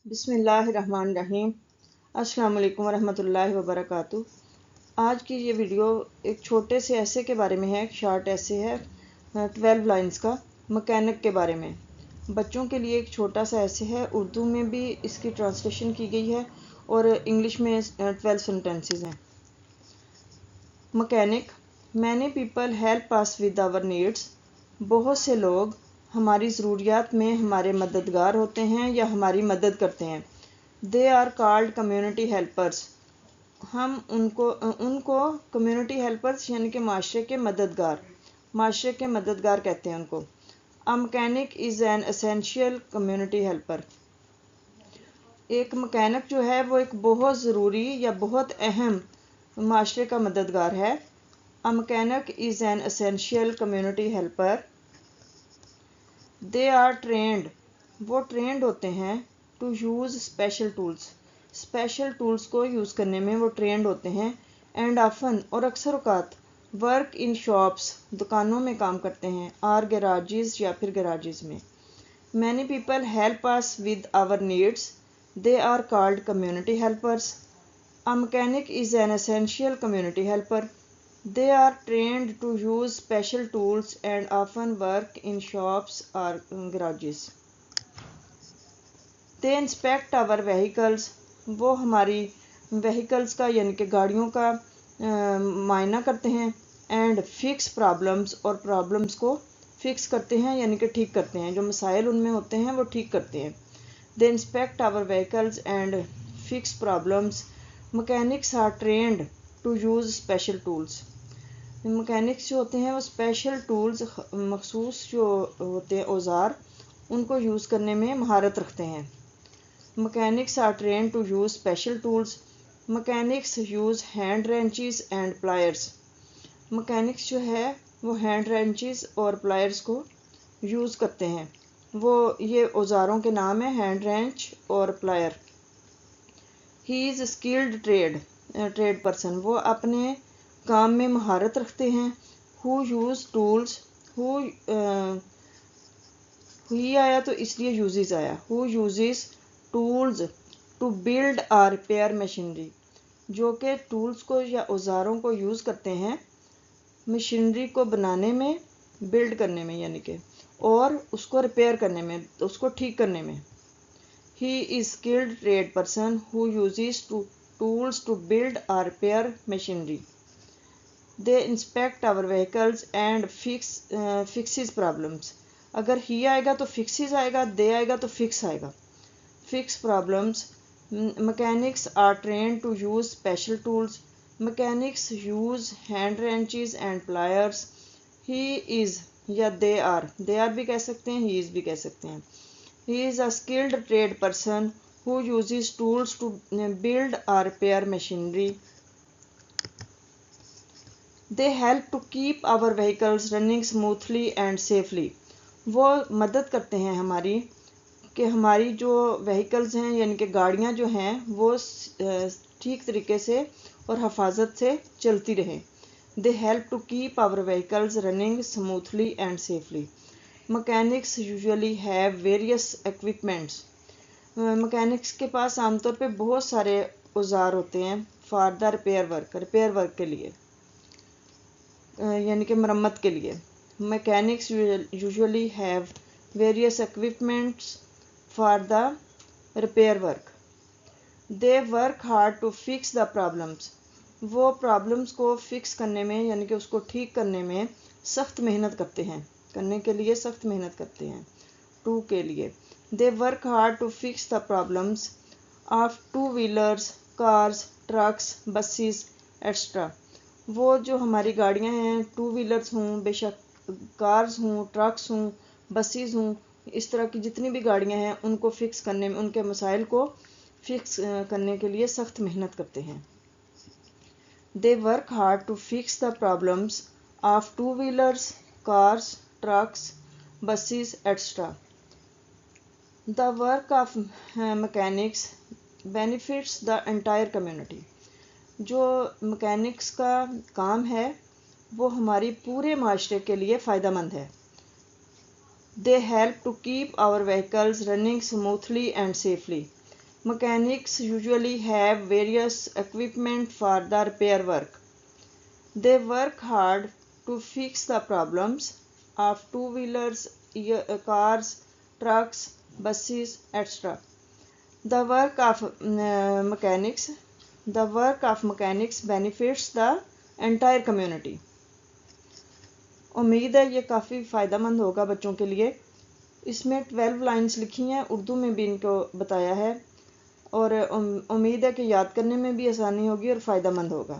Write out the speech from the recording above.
بسم اللہ الرحمن الرحیم۔ السلام علیکم ورحمۃ اللہ وبرکاتہ۔ آج کی یہ ویڈیو ایک چھوٹے سے ایسے کے بارے میں ہے، ایک شارٹ ایسے ہے 12 لائنز کا، مکینک کے بارے میں۔ بچوں کے لیے ایک چھوٹا سا ایسے ہے، اردو میں بھی اس کی ٹرانسلیشن کی گئی ہے اور انگلش میں 12 سینٹینسز ہیں۔ Mechanic: many people help us with our needs. بہت سے لوگ ہماری ضروریات میں ہمارے مددگار ہوتے ہیں یا ہماری مدد کرتے ہیں۔ They are called community helpers. ہم ان کو کمیونٹی ہیلپرس یعنی کہ معاشرے کے مددگار کہتے ہیں ان کو۔ A mechanic is an essential community helper۔ ایک مکینک جو ہے وہ ایک بہت ضروری یا بہت اہم معاشرے کا مددگار ہے۔ A mechanic is an essential community helper۔ They are trained۔ وہ ٹرینڈ ہوتے ہیں to use special tools۔ Special tools کو یوز کرنے میں وہ ٹرینڈ ہوتے ہیں۔ And often اور اکثر اوقات work in shops۔ دکانوں میں کام کرتے ہیں۔ Or garages یا پھر گراجز میں۔ Many people help us with our needs۔ They are called community helpers۔ A mechanic is an essential community helper۔ They are trained to use special tools and often work in shops or garages۔ They inspect our vehicles۔ وہ ہماری vehicles کا یعنی کہ گاڑیوں کا معائنہ کرتے ہیں۔ And fix problems اور problems کو fix کرتے ہیں یعنی کہ ٹھیک کرتے ہیں، جو مسائل ان میں ہوتے ہیں وہ ٹھیک کرتے ہیں۔ They inspect our vehicles and fix problems۔ Mechanics are trained to use special tools۔ Mechanics جو ہوتے ہیں وہ اسپیشل ٹولز، مخصوص جو ہوتے ہیں اوزار، ان کو یوز کرنے میں مہارت رکھتے ہیں۔ Mechanics are trained to use special tools. Mechanics use hand wrenches and pliers. Mechanics جو ہے وہ ہینڈ رینچز اور پلائرس کو یوز کرتے ہیں۔ وہ یہ اوزاروں کے نام ہیں، ہینڈ رینچ اور پلائر۔ ہی از اسکلڈ ٹریڈ پرسن۔ وہ اپنے کام میں مہارت رکھتے ہیں۔ ہو یوز ٹولز۔ ہی آیا تو اس لیے یوزز آیا۔ ہو یوزز ٹولز ٹو بلڈ اور ریپیئر مشینری۔ جو کہ ٹولز کو یا اوزاروں کو یوز کرتے ہیں مشینری کو بنانے میں، بلڈ کرنے میں یعنی کہ، اور اس کو ریپیئر کرنے میں، اس کو ٹھیک کرنے میں۔ He is skilled trade person who uses tools to build اور repair machinery. They inspect our vehicles and fixes problems۔ اگر ہی آئے گا تو fixes آئے گا، دے آئے گا تو fix آئے گا۔ Fix problems۔ Mechanics are trained to use special tools۔ Mechanics use hand wrenches and pliers۔ He is یا they are بھی کہہ سکتے ہیں، he is بھی کہہ سکتے ہیں۔ He is a skilled trade person who uses tools to build or repair machinery۔ They help to keep our vehicles running smoothly and safely۔ وہ مدد کرتے ہیں ہماری کہ ہماری جو وہیکلز ہیں یعنی کہ گاڑیاں جو ہیں وہ ٹھیک طریقے سے اور حفاظت سے چلتی رہیں۔ They help to keep our vehicles running smoothly and safely۔ Mechanics usually have various equipments۔ Mechanics کے پاس عام طور پہ بہت سارے اوزار ہوتے ہیں for the ریپیئر ورک کے لیے یعنی کہ مرمت کے لیے۔ Mechanics usually have various equipments for the repair work۔ They work hard to fix the problems۔ وہ problems کو fix کرنے میں یعنی کہ اس کو ٹھیک کرنے میں سخت محنت کرتے ہیں، کرنے کے لیے سخت محنت کرتے ہیں، to کے لیے۔ They work hard to fix the problems of two-wheelers, cars, trucks, buses, etc۔ وہ جو ہماری گاڑیاں ہیں، ٹو ویلرز ہوں، بے شک کارز ہوں، ٹرکس ہوں، بسیز ہوں، اس طرح کی جتنی بھی گاڑیاں ہیں ان کو فکس کرنے میں، ان کے مسائل کو فکس کرنے کے لیے سخت محنت کرتے ہیں۔ They work hard to fix the problems of two-wheelers, cars, trucks, buses, etc۔ The work of mechanics benefits the entire community۔ جو مکینکس کا کام ہے وہ ہماری پورے معاشرے کے لیے فائدہ مند ہے۔ They help to keep our vehicles running smoothly and safely۔ Mechanics usually have various equipment for the repair work. They work hard to fix the problems of two-wheelers, cars, trucks, buses, etc. The work of mechanics benefits the entire community. امید ہے یہ کافی فائدہ مند ہوگا بچوں کے لیے. اس میں 12 لائنز لکھی ہیں، اردو میں بھی ان کو بتایا ہے، اور امید ہے کہ یاد کرنے میں بھی آسانی ہوگی اور فائدہ مند ہوگا.